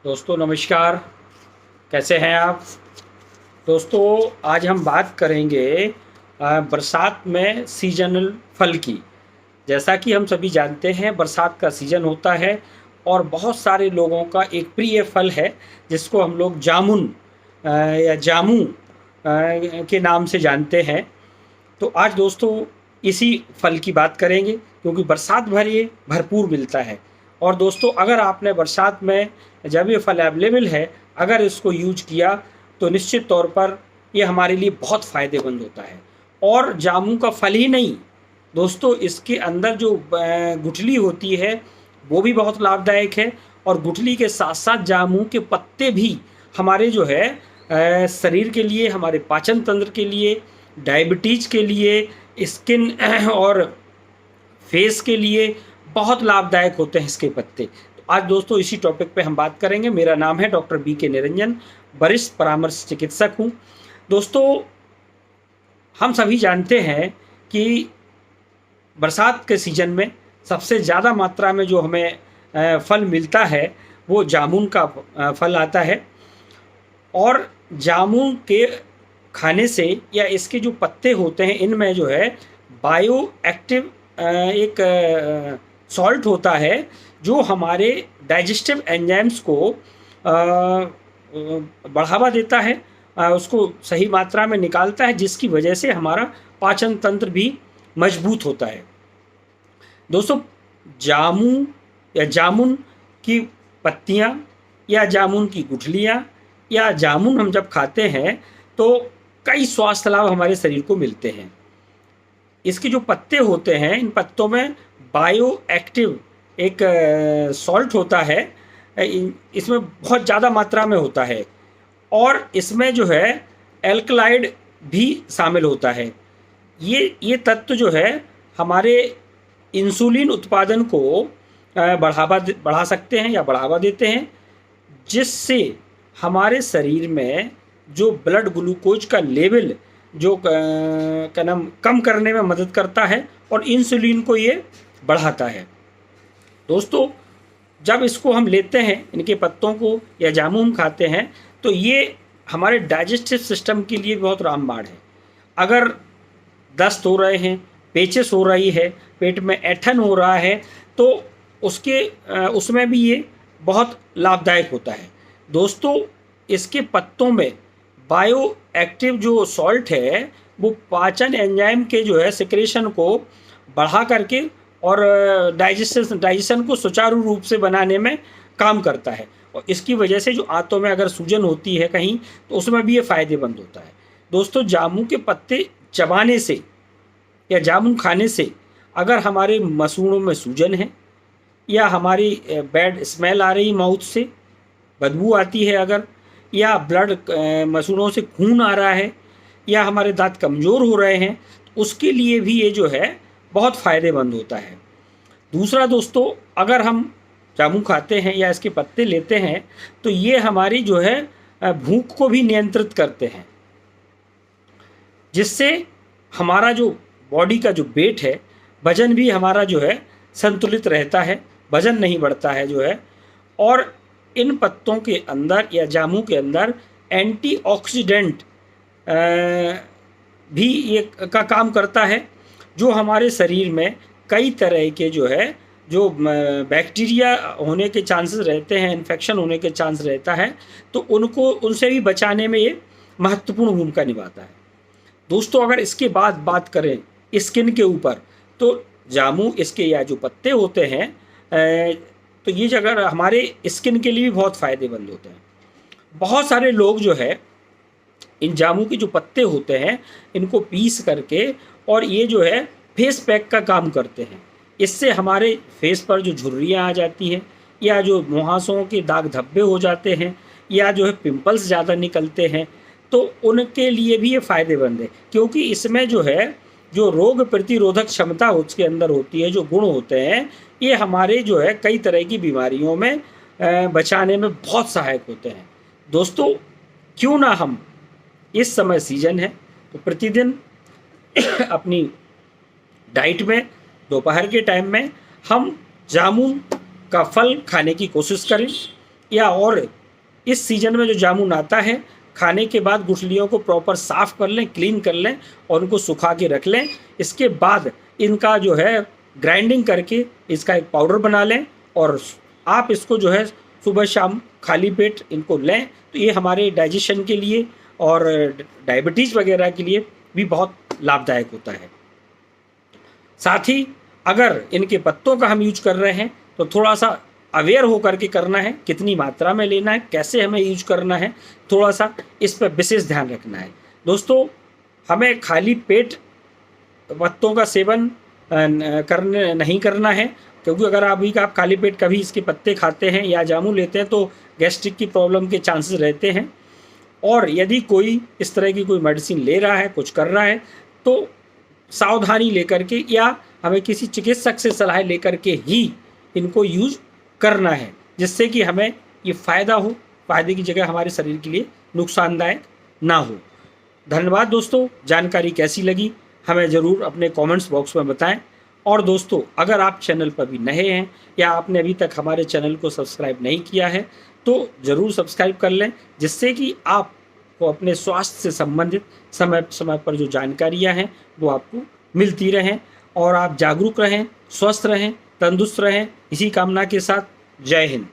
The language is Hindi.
दोस्तों नमस्कार। कैसे हैं आप? दोस्तों आज हम बात करेंगे बरसात में सीजनल फल की। जैसा कि हम सभी जानते हैं बरसात का सीज़न होता है और बहुत सारे लोगों का एक प्रिय फल है जिसको हम लोग जामुन या जामू के नाम से जानते हैं। तो आज दोस्तों इसी फल की बात करेंगे क्योंकि बरसात भर ये भरपूर मिलता है। और दोस्तों अगर आपने बरसात में जब ये फल अवेलेबल है अगर इसको यूज किया तो निश्चित तौर पर ये हमारे लिए बहुत फ़ायदेमंद होता है। और जामुन का फल ही नहीं दोस्तों, इसके अंदर जो गुठली होती है वो भी बहुत लाभदायक है। और गुठली के साथ साथ जामुन के पत्ते भी हमारे जो है शरीर के लिए, हमारे पाचन तंत्र के लिए, डायबिटीज़ के लिए, स्किन और फेस के लिए बहुत लाभदायक होते हैं इसके पत्ते। तो आज दोस्तों इसी टॉपिक पे हम बात करेंगे। मेरा नाम है डॉक्टर बी.के. निरंजन, वरिष्ठ परामर्श चिकित्सक हूँ। दोस्तों हम सभी जानते हैं कि बरसात के सीज़न में सबसे ज़्यादा मात्रा में जो हमें फल मिलता है वो जामुन का फल आता है। और जामुन के खाने से या इसके जो पत्ते होते हैं इनमें जो है बायो एक्टिव एक सॉल्ट होता है जो हमारे डाइजेस्टिव एंजाइम्स को बढ़ावा देता है, उसको सही मात्रा में निकालता है, जिसकी वजह से हमारा पाचन तंत्र भी मजबूत होता है। दोस्तों जामुन की पत्तियाँ या जामुन की गुठलियाँ या जामुन हम जब खाते हैं तो कई स्वास्थ्य लाभ हमारे शरीर को मिलते हैं। इसके जो पत्ते होते हैं इन पत्तों में बायो एक्टिव एक सॉल्ट होता है, इसमें बहुत ज़्यादा मात्रा में होता है और इसमें जो है एल्कलाइड भी शामिल होता है। ये तत्व जो है हमारे इंसुलिन उत्पादन को बढ़ा सकते हैं या बढ़ावा देते हैं, जिससे हमारे शरीर में जो ब्लड ग्लूकोज का लेवल जो क्या नाम कम करने में मदद करता है और इंसुलिन को ये बढ़ाता है। दोस्तों जब इसको हम लेते हैं, इनके पत्तों को या जामुन खाते हैं, तो ये हमारे डाइजेस्टिव सिस्टम के लिए बहुत रामबाण है। अगर दस्त हो रहे हैं, पेचिश हो रही है, पेट में ऐंठन हो रहा है, तो उसमें भी ये बहुत लाभदायक होता है। दोस्तों इसके पत्तों में बायो एक्टिव जो सॉल्ट है वो पाचन एंजाइम के जो है सिक्रेशन को बढ़ा करके और डाइजेशन को सुचारू रूप से बनाने में काम करता है। और इसकी वजह से जो आंतों में अगर सूजन होती है कहीं तो उसमें भी ये फ़ायदेमंद होता है। दोस्तों जामुन के पत्ते चबाने से या जामुन खाने से अगर हमारे मसूड़ों में सूजन है या हमारी बैड स्मेल आ रही माउथ से, बदबू आती है अगर, या ब्लड मसूड़ों से खून आ रहा है या हमारे दांत कमज़ोर हो रहे हैं, तो उसके लिए भी ये जो है बहुत फ़ायदेमंद होता है। दूसरा दोस्तों अगर हम जामुन खाते हैं या इसके पत्ते लेते हैं तो ये हमारी जो है भूख को भी नियंत्रित करते हैं, जिससे हमारा जो बॉडी का जो वेट है, वज़न भी हमारा जो है संतुलित रहता है, वज़न नहीं बढ़ता है जो है। और इन पत्तों के अंदर या जामुन के अंदर एंटीऑक्सीडेंट भी ये का काम करता है, जो हमारे शरीर में कई तरह के जो है जो बैक्टीरिया होने के चांसेस रहते हैं, इन्फेक्शन होने के चांस रहता है, तो उनसे भी बचाने में ये महत्वपूर्ण भूमिका निभाता है। दोस्तों अगर इसके बाद बात करें स्किन के ऊपर, तो जामुन इसके या जो पत्ते होते हैं तो ये जगह हमारे स्किन के लिए भी बहुत फ़ायदेमंद होते हैं। बहुत सारे लोग जो है इन जामुन के जो पत्ते होते हैं इनको पीस करके और ये जो है फेस पैक का काम करते हैं। इससे हमारे फेस पर जो झुर्रियाँ आ जाती हैं या जो मुहासों के दाग धब्बे हो जाते हैं या जो है पिंपल्स ज़्यादा निकलते हैं, तो उनके लिए भी ये फ़ायदेमंद है, क्योंकि इसमें जो है जो रोग प्रतिरोधक क्षमता उसके अंदर होती है, जो गुण होते हैं, ये हमारे जो है कई तरह की बीमारियों में बचाने में बहुत सहायक होते हैं। दोस्तों क्यों ना हम इस समय सीजन है तो प्रतिदिन अपनी डाइट में दोपहर के टाइम में हम जामुन का फल खाने की कोशिश करें। या और इस सीजन में जो जामुन आता है, खाने के बाद गुठलियों को प्रॉपर साफ़ कर लें, क्लीन कर लें और उनको सुखा के रख लें। इसके बाद इनका जो है ग्राइंडिंग करके इसका एक पाउडर बना लें और आप इसको जो है सुबह शाम खाली पेट इनको लें, तो ये हमारे डाइजेशन के लिए और डायबिटीज़ वगैरह के लिए भी बहुत लाभदायक होता है। साथ ही अगर इनके पत्तों का हम यूज कर रहे हैं तो थोड़ा सा अवेयर होकर के करना है, कितनी मात्रा में लेना है, कैसे हमें यूज करना है, थोड़ा सा इस पर विशेष ध्यान रखना है। दोस्तों, हमें खाली पेट पत्तों का सेवन करने नहीं करना है, क्योंकि अगर अभी आप खाली पेट कभी इसके पत्ते खाते हैं या जामुन लेते हैं तो गैस्ट्रिक की प्रॉब्लम के चांसेस रहते हैं। और यदि कोई इस तरह की कोई मेडिसिन ले रहा है, कुछ कर रहा है, तो सावधानी लेकर के या हमें किसी चिकित्सक से सलाह लेकर के ही इनको यूज करना है, जिससे कि हमें ये फ़ायदा हो, फ़ायदे की जगह हमारे शरीर के लिए नुकसानदायक ना हो। धन्यवाद दोस्तों, जानकारी कैसी लगी हमें ज़रूर अपने कमेंट्स बॉक्स में बताएं। और दोस्तों, अगर आप चैनल पर भी नए हैं या आपने अभी तक हमारे चैनल को सब्सक्राइब नहीं किया है तो ज़रूर सब्सक्राइब कर लें, जिससे कि आपको अपने स्वास्थ्य से संबंधित समय समय पर जो जानकारियां हैं वो आपको मिलती रहें और आप जागरूक रहें, स्वस्थ रहें, तंदुरुस्त रहें। इसी कामना के साथ जय हिंद।